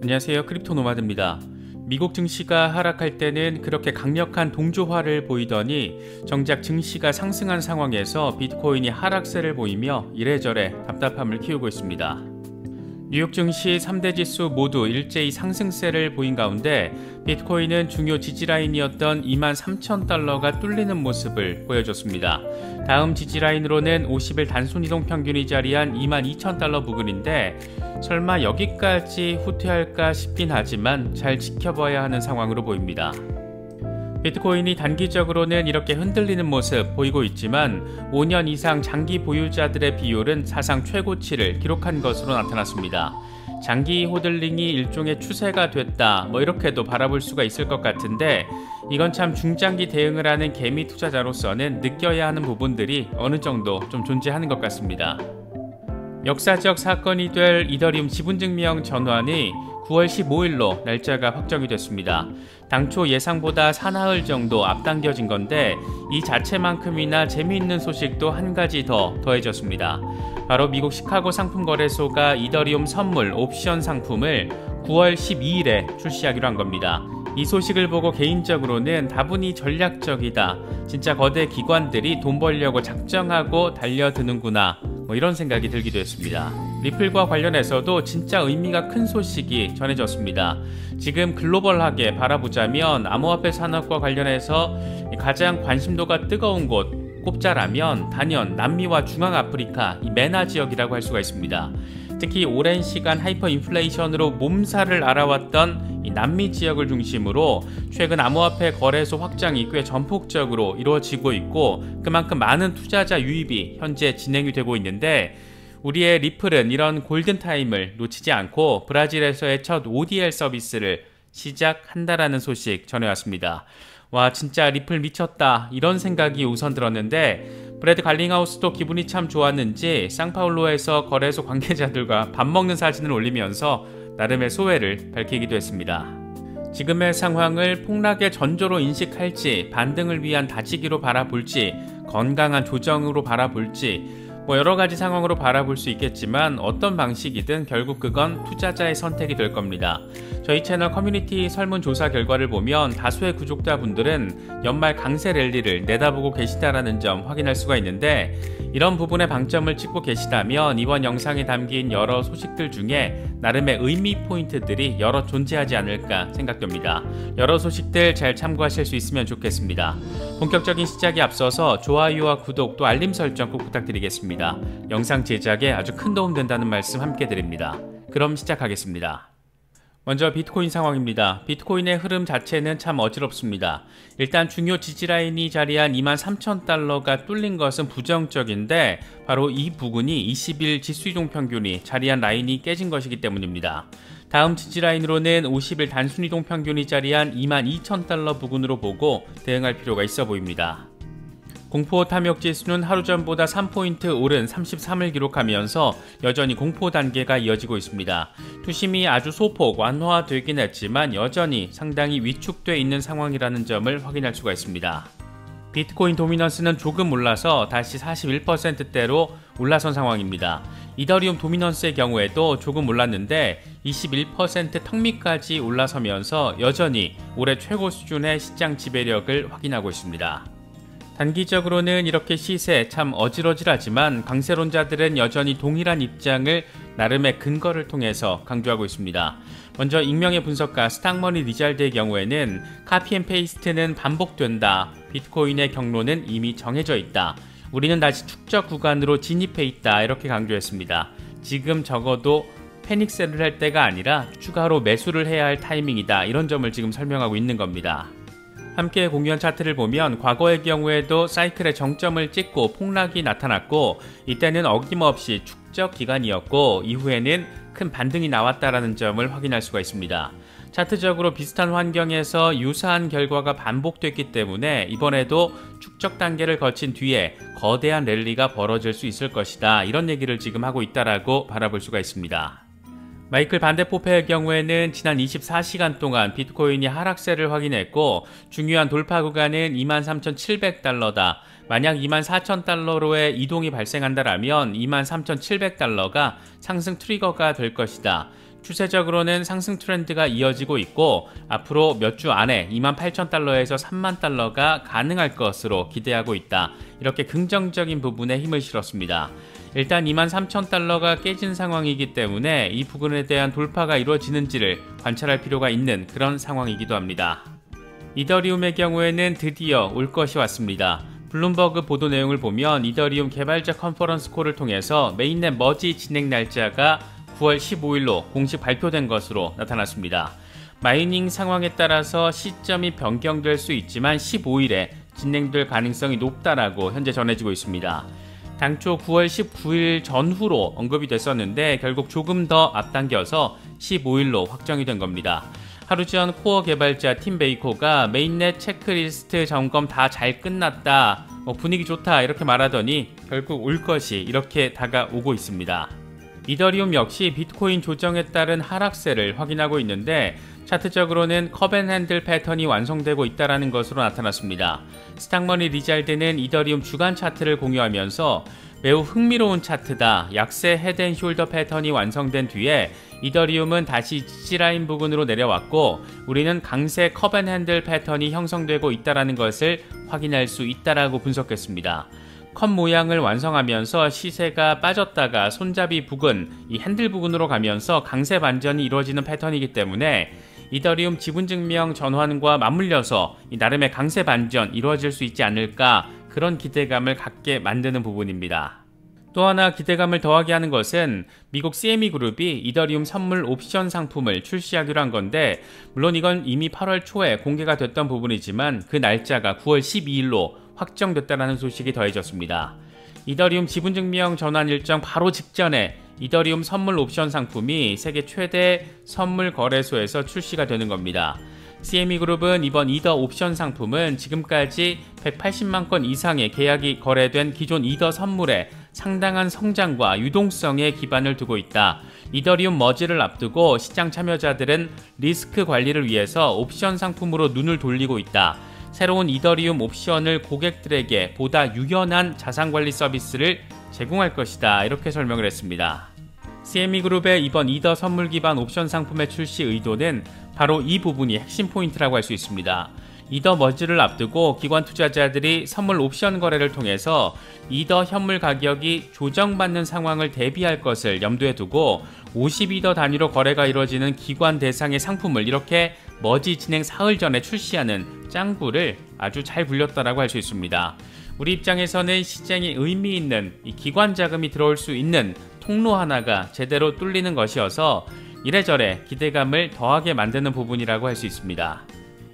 안녕하세요. 크립토 노마드입니다. 미국 증시가 하락할 때는 그렇게 강력한 동조화를 보이더니 정작 증시가 상승한 상황에서 비트코인이 하락세를 보이며 이래저래 답답함을 키우고 있습니다. 뉴욕 증시 3대 지수 모두 일제히 상승세를 보인 가운데 비트코인은 중요 지지라인이었던 23,000달러가 뚫리는 모습을 보여줬습니다. 다음 지지라인으로는 50일 단순이동 평균이 자리한 22,000달러 부근인데 설마 여기까지 후퇴할까 싶긴 하지만 잘 지켜봐야 하는 상황으로 보입니다. 비트코인이 단기적으로는 이렇게 흔들리는 모습 보이고 있지만 5년 이상 장기 보유자들의 비율은 사상 최고치를 기록한 것으로 나타났습니다. 장기 호들링이 일종의 추세가 됐다 이렇게도 바라볼 수가 있을 것 같은데 이건 참 중장기 대응을 하는 개미 투자자로서는 느껴야 하는 부분들이 어느 정도 좀 존재하는 것 같습니다. 역사적 사건이 될 이더리움 지분증명 전환이 9월 15일로 날짜가 확정이 됐습니다. 당초 예상보다 사나흘 정도 앞당겨진 건데 이 자체만큼이나 재미있는 소식도 한 가지 더 더해졌습니다. 바로 미국 시카고 상품거래소가 이더리움 선물 옵션 상품을 9월 12일에 출시하기로 한 겁니다. 이 소식을 보고 개인적으로는 다분히 전략적이다. 진짜 거대 기관들이 돈 벌려고 작정하고 달려드는구나. 이런 생각이 들기도 했습니다. 리플과 관련해서도 진짜 의미가 큰 소식이 전해졌습니다. 지금 글로벌하게 바라보자면 암호화폐 산업과 관련해서 가장 관심도가 뜨거운 곳 꼽자라면 단연 남미와 중앙아프리카 이 메나 지역이라고 할 수가 있습니다. 특히 오랜 시간 하이퍼 인플레이션으로 몸살을 앓아왔던 이 남미 지역을 중심으로 최근 암호화폐 거래소 확장이 꽤 전폭적으로 이루어지고 있고 그만큼 많은 투자자 유입이 현재 진행이 되고 있는데 우리의 리플은 이런 골든타임을 놓치지 않고 브라질에서의 첫 ODL 서비스를 시작한다라는 소식 전해왔습니다. 와 진짜 리플 미쳤다 이런 생각이 우선 들었는데 브래드 갈링하우스도 기분이 참 좋았는지 상파울루에서 거래소 관계자들과 밥 먹는 사진을 올리면서 나름의 소회를 밝히기도 했습니다. 지금의 상황을 폭락의 전조로 인식할지 반등을 위한 다지기로 바라볼지 건강한 조정으로 바라볼지 여러가지 상황으로 바라볼 수 있겠지만 어떤 방식이든 결국 그건 투자자의 선택이 될 겁니다. 저희 채널 커뮤니티 설문조사 결과를 보면 다수의 구독자분들은 연말 강세 랠리를 내다보고 계시다라는 점 확인할 수가 있는데 이런 부분에 방점을 찍고 계시다면 이번 영상에 담긴 여러 소식들 중에 나름의 의미 포인트들이 여러 존재하지 않을까 생각됩니다. 여러 소식들 잘 참고하실 수 있으면 좋겠습니다. 본격적인 시작에 앞서서 좋아요와 구독 또 알림 설정 꼭 부탁드리겠습니다. 영상 제작에 아주 큰 도움 된다는 말씀 함께 드립니다. 그럼 시작하겠습니다. 먼저 비트코인 상황입니다. 비트코인의 흐름 자체는 참 어지럽습니다. 일단 중요 지지라인이 자리한 23,000달러가 뚫린 것은 부정적인데 바로 이 부근이 20일 지수이동 평균이 자리한 라인이 깨진 것이기 때문입니다. 다음 지지라인으로는 50일 단순이동 평균이 자리한 22,000달러 부근으로 보고 대응할 필요가 있어 보입니다. 공포 탐욕 지수는 하루 전보다 3포인트 오른 33을 기록하면서 여전히 공포 단계가 이어지고 있습니다. 투심이 아주 소폭 완화되긴 했지만 여전히 상당히 위축돼 있는 상황이라는 점을 확인할 수가 있습니다. 비트코인 도미넌스는 조금 올라서 다시 41%대로 올라선 상황입니다. 이더리움 도미넌스의 경우에도 조금 올랐는데 21% 턱밑까지 올라서면서 여전히 올해 최고 수준의 시장 지배력을 확인하고 있습니다. 단기적으로는 이렇게 시세 참 어질어질하지만 강세론자들은 여전히 동일한 입장을 나름의 근거를 통해서 강조하고 있습니다. 먼저 익명의 분석가 스탁머니 리잘드의 경우에는 카피앤페이스트는 반복된다. 비트코인의 경로는 이미 정해져 있다. 우리는 다시 축적 구간으로 진입해 있다. 이렇게 강조했습니다. 지금 적어도 패닉셀을 할 때가 아니라 추가로 매수를 해야 할 타이밍이다. 이런 점을 지금 설명하고 있는 겁니다. 함께 공유한 차트를 보면 과거의 경우에도 사이클의 정점을 찍고 폭락이 나타났고 이때는 어김없이 축적 기간이었고 이후에는 큰 반등이 나왔다라는 점을 확인할 수가 있습니다. 차트적으로 비슷한 환경에서 유사한 결과가 반복됐기 때문에 이번에도 축적 단계를 거친 뒤에 거대한 랠리가 벌어질 수 있을 것이다. 이런 얘기를 지금 하고 있다라고 바라볼 수가 있습니다. 마이클 반데포페의 경우에는 지난 24시간 동안 비트코인이 하락세를 확인했고 중요한 돌파 구간은 23,700달러다. 만약 24,000달러로의 이동이 발생한다라면 23,700달러가 상승 트리거가 될 것이다. 추세적으로는 상승 트렌드가 이어지고 있고 앞으로 몇 주 안에 28,000달러에서 30,000달러가 가능할 것으로 기대하고 있다. 이렇게 긍정적인 부분에 힘을 실었습니다. 일단 23,000달러가 깨진 상황이기 때문에 이 부분에 대한 돌파가 이루어지는지를 관찰할 필요가 있는 그런 상황이기도 합니다. 이더리움의 경우에는 드디어 올 것이 왔습니다. 블룸버그 보도 내용을 보면 이더리움 개발자 컨퍼런스 콜을 통해서 메인넷 머지 진행 날짜가 9월 15일로 공식 발표된 것으로 나타났습니다. 마이닝 상황에 따라서 시점이 변경될 수 있지만 15일에 진행될 가능성이 높다라고 현재 전해지고 있습니다. 당초 9월 19일 전후로 언급이 됐었는데 결국 조금 더 앞당겨서 15일로 확정이 된 겁니다. 하루 전 코어 개발자 팀 베이커가 메인넷 체크리스트 점검 다 잘 끝났다, 분위기 좋다 이렇게 말하더니 결국 올 것이 이렇게 다가오고 있습니다. 이더리움 역시 비트코인 조정에 따른 하락세를 확인하고 있는데 차트적으로는 컵앤핸들 패턴이 완성되고 있다는 것으로 나타났습니다. 스탁머니 리잘드는 이더리움 주간 차트를 공유하면서 매우 흥미로운 차트다, 약세 헤드앤숄더 패턴이 완성된 뒤에 이더리움은 다시 지지라인 부근으로 내려왔고 우리는 강세 컵앤핸들 패턴이 형성되고 있다는 것을 확인할 수 있다라고 분석했습니다. 컵 모양을 완성하면서 시세가 빠졌다가 손잡이 부근, 이 핸들 부근으로 가면서 강세 반전이 이루어지는 패턴이기 때문에 이더리움 지분증명 전환과 맞물려서 나름의 강세 반전 이루어질 수 있지 않을까, 그런 기대감을 갖게 만드는 부분입니다. 또 하나 기대감을 더하게 하는 것은 미국 CME 그룹이 이더리움 선물 옵션 상품을 출시하기로 한 건데, 물론 이건 이미 8월 초에 공개가 됐던 부분이지만 그 날짜가 9월 12일로 확정됐다는 소식이 더해졌습니다. 이더리움 지분증명 전환 일정 바로 직전에 이더리움 선물 옵션 상품이 세계 최대 선물 거래소에서 출시가 되는 겁니다. CME 그룹은 이번 이더 옵션 상품은 지금까지 180만 건 이상의 계약이 거래된 기존 이더 선물에 상당한 성장과 유동성에 기반을 두고 있다. 이더리움 머지를 앞두고 시장 참여자들은 리스크 관리를 위해서 옵션 상품으로 눈을 돌리고 있다. 새로운 이더리움 옵션을 고객들에게 보다 유연한 자산관리 서비스를 제공할 것이다, 이렇게 설명을 했습니다. CME 그룹의 이번 이더 선물 기반 옵션 상품의 출시 의도는 바로 이 부분이 핵심 포인트라고 할 수 있습니다. 이더 머지를 앞두고 기관 투자자들이 선물 옵션 거래를 통해서 이더 현물 가격이 조정받는 상황을 대비할 것을 염두에 두고 50이더 단위로 거래가 이루어지는 기관 대상의 상품을 이렇게 머지 진행 사흘 전에 출시하는 짱구를 아주 잘 굴렸다라고 할 수 있습니다. 우리 입장에서는 시장에 의미 있는 이 기관 자금이 들어올 수 있는 통로 하나가 제대로 뚫리는 것이어서 이래저래 기대감을 더하게 만드는 부분이라고 할 수 있습니다.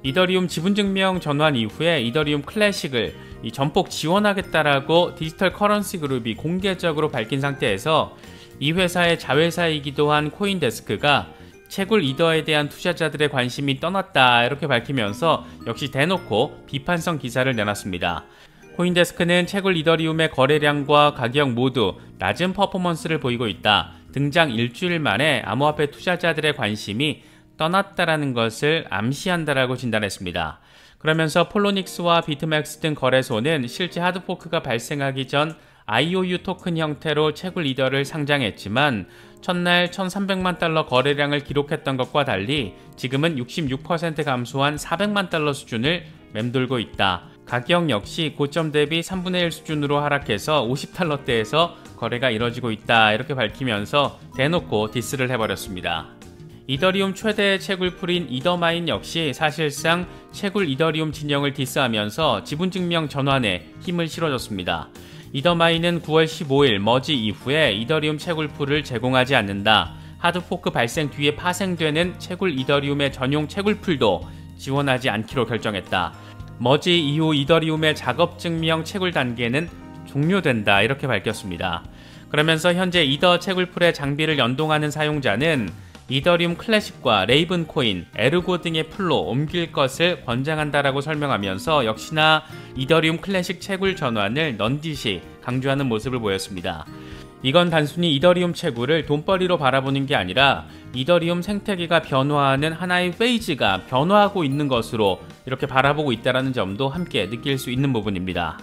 이더리움 지분증명 전환 이후에 이더리움 클래식을 전폭 지원하겠다라고 디지털 커런시 그룹이 공개적으로 밝힌 상태에서 이 회사의 자회사이기도 한 코인데스크가 채굴 이더에 대한 투자자들의 관심이 떠났다, 이렇게 밝히면서 역시 대놓고 비판성 기사를 내놨습니다. 코인데스크는 채굴 이더리움의 거래량과 가격 모두 낮은 퍼포먼스를 보이고 있다. 등장 일주일 만에 암호화폐 투자자들의 관심이 떠났다라는 것을 암시한다라고 진단했습니다. 그러면서 폴로닉스와 비트맥스 등 거래소는 실제 하드포크가 발생하기 전 IOU 토큰 형태로 채굴 이더를 상장했지만 첫날 1,300만 달러 거래량을 기록했던 것과 달리 지금은 66% 감소한 400만 달러 수준을 맴돌고 있다. 가격 역시 고점 대비 3분의 1 수준으로 하락해서 50달러대에서 거래가 이뤄지고 있다, 이렇게 밝히면서 대놓고 디스를 해버렸습니다. 이더리움 최대 채굴풀인 이더마인 역시 사실상 채굴 이더리움 진영을 디스하면서 지분증명 전환에 힘을 실어줬습니다. 이더마인은 9월 15일 머지 이후에 이더리움 채굴풀을 제공하지 않는다. 하드포크 발생 뒤에 파생되는 채굴 이더리움의 전용 채굴풀도 지원하지 않기로 결정했다. 머지 이후 이더리움의 작업증명 채굴 단계는 종료된다, 이렇게 밝혔습니다. 그러면서 현재 이더 채굴풀의 장비를 연동하는 사용자는 이더리움 클래식과 레이븐 코인, 에르고 등의 풀로 옮길 것을 권장한다라고 설명하면서 역시나 이더리움 클래식 채굴 전환을 넌지시 강조하는 모습을 보였습니다. 이건 단순히 이더리움 채굴을 돈벌이로 바라보는 게 아니라 이더리움 생태계가 변화하는 하나의 페이지가 변화하고 있는 것으로 이렇게 바라보고 있다는 점도 함께 느낄 수 있는 부분입니다.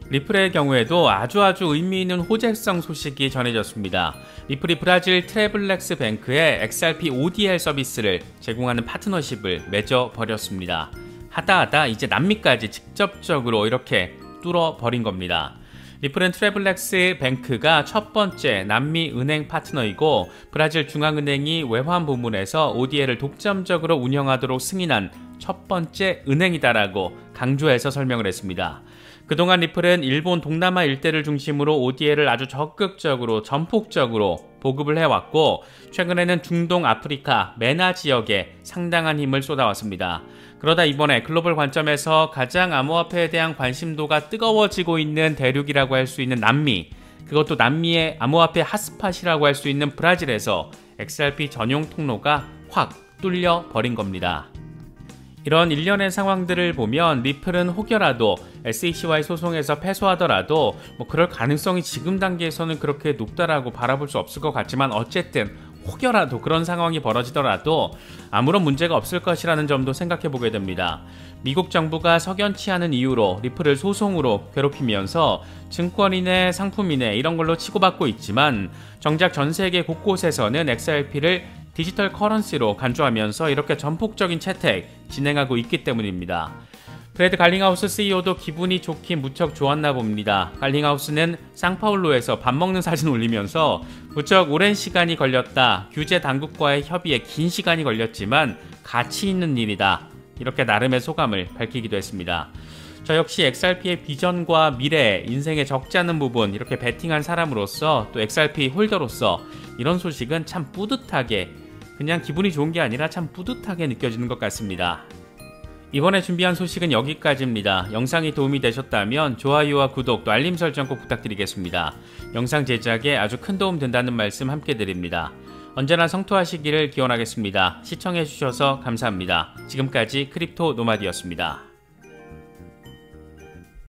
리플의 경우에도 아주 의미 있는 호재성 소식이 전해졌습니다. 리플이 브라질 트래블렉스 뱅크에 XRP ODL 서비스를 제공하는 파트너십을 맺어버렸습니다. 하다 이제 남미까지 직접적으로 이렇게 뚫어버린 겁니다. 리플은 트래블렉스 뱅크가 첫 번째 남미 은행 파트너이고 브라질 중앙은행이 외환 부문에서 ODL을 독점적으로 운영하도록 승인한 첫 번째 은행이다라고 강조해서 설명을 했습니다. 그동안 리플은 일본 동남아 일대를 중심으로 ODL을 아주 적극적으로 전폭적으로 보급을 해왔고 최근에는 중동, 아프리카, 메나 지역에 상당한 힘을 쏟아왔습니다. 그러다 이번에 글로벌 관점에서 가장 암호화폐에 대한 관심도가 뜨거워지고 있는 대륙이라고 할 수 있는 남미, 그것도 남미의 암호화폐 핫스팟이라고 할 수 있는 브라질에서 XRP 전용 통로가 확 뚫려버린 겁니다. 이런 일련의 상황들을 보면 리플은 혹여라도 SEC와의 소송에서 패소하더라도 그럴 가능성이 지금 단계에서는 그렇게 높다라고 바라볼 수 없을 것 같지만 어쨌든 혹여라도 그런 상황이 벌어지더라도 아무런 문제가 없을 것이라는 점도 생각해 보게 됩니다. 미국 정부가 석연치 않은 이유로 리플을 소송으로 괴롭히면서 증권이네 상품이네 이런 걸로 치고받고 있지만 정작 전 세계 곳곳에서는 XRP를 디지털 커런시로 간주하면서 이렇게 전폭적인 채택 진행하고 있기 때문입니다. 브래드 갈링하우스 CEO도 기분이 좋긴 무척 좋았나 봅니다. 갈링하우스는 상파울루에서 밥 먹는 사진 올리면서 무척 오랜 시간이 걸렸다. 규제 당국과의 협의에 긴 시간이 걸렸지만 가치 있는 일이다. 이렇게 나름의 소감을 밝히기도 했습니다. 저 역시 XRP의 비전과 미래, 인생에 적지 않은 부분 이렇게 베팅한 사람으로서 또 XRP 홀더로서 이런 소식은 참 뿌듯하게 그냥 기분이 좋은 게 아니라 참 뿌듯하게 느껴지는 것 같습니다. 이번에 준비한 소식은 여기까지입니다. 영상이 도움이 되셨다면 좋아요와 구독 또 알림 설정 꼭 부탁드리겠습니다. 영상 제작에 아주 큰 도움 된다는 말씀 함께 드립니다. 언제나 성투하시기를 기원하겠습니다. 시청해주셔서 감사합니다. 지금까지 크립토 노마드였습니다.